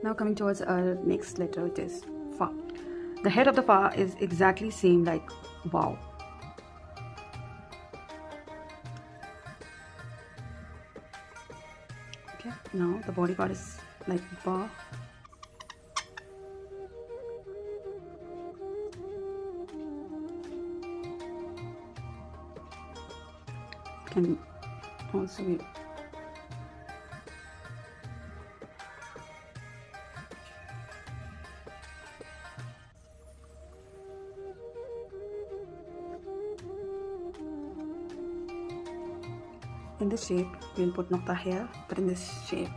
Now coming towards our next letter, it is fa. The head of the fa is exactly same like wow. Okay, now the body part is like ba. Can also be in this shape. We'll put nokta here, but in this shape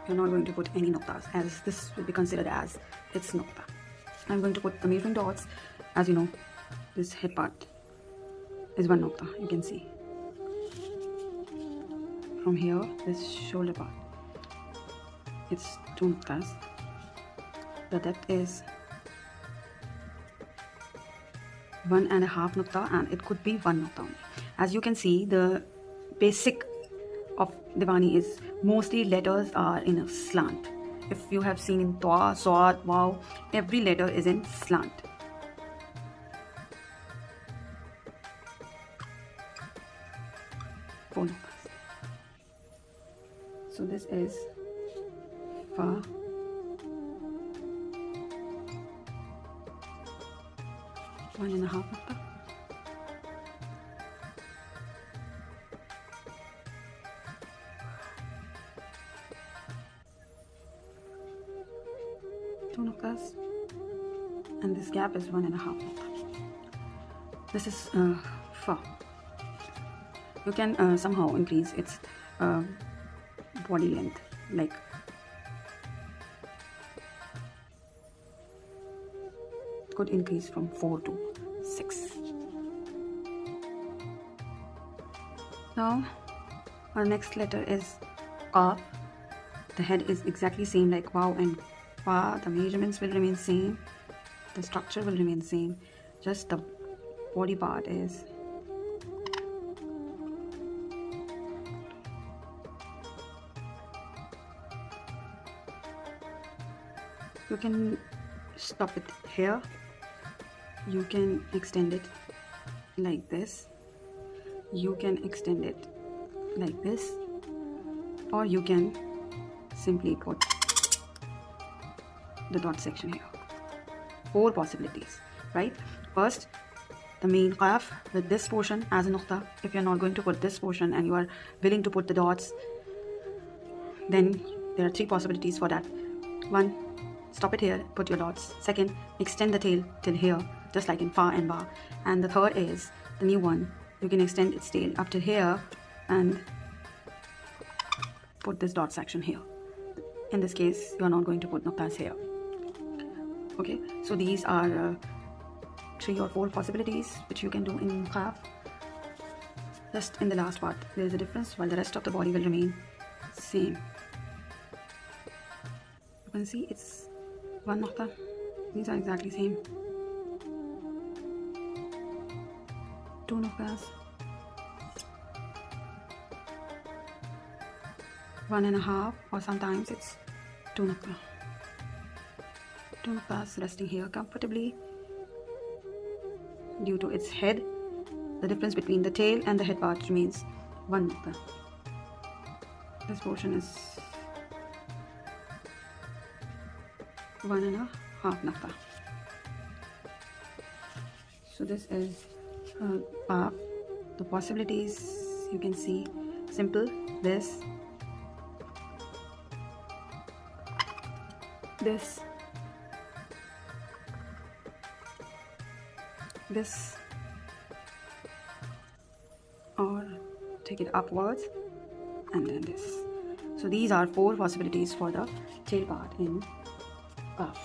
we're not going to put any noktas, as this will be considered as its nokta. I'm going to put the measuring dots. As you know, this head part is one nokta. You can see from here, this shoulder part, it's two noktas. The depth is 1.5 nokta, and it could be 1 nokta only. As you can see, the basic of Diwani is mostly letters are in a slant. If you have seen in Twa, Swat, Wow, every letter is in slant. Four numbers. So this is Fa. One and a half nokta. Two noktas, and this gap is 1.5 nokta. This is fa. You can somehow increase its body length, like could increase from 4 to 6. Now our next letter is qaaf. The head is exactly same like wow and fa. The measurements will remain same, the structure will remain same, just the body part is you can stop it here, you can extend it like this, you can extend it like this, or you can simply put the dot section here. 4 possibilities, right? First, the main qaaf with this portion as a nukta. If you're not going to put this portion and you are willing to put the dots, then there are 3 possibilities for that. 1, stop it here, put your dots. 2nd, extend the tail till here, just like in fa and ba. And the 3rd is the new one. You can extend its tail up to here and put this dot section here. In this case, you are not going to put nuktas here. Okay, so these are 3 or 4 possibilities which you can do in qaaf. Just in the last part, there is a difference, while the rest of the body will remain same. You can see it's 1 nukta. These are exactly same. 2 nuktas. 1.5, or sometimes it's 2 nukta. 2 nuktas resting here comfortably. Due to its head, the difference between the tail and the head part remains 1 nukta. This portion is 1.5 nukta. So this is qaaf. The possibilities you can see: simple, this, this, or take it upwards, and then this. So these are 4 possibilities for the tail part in qaaf.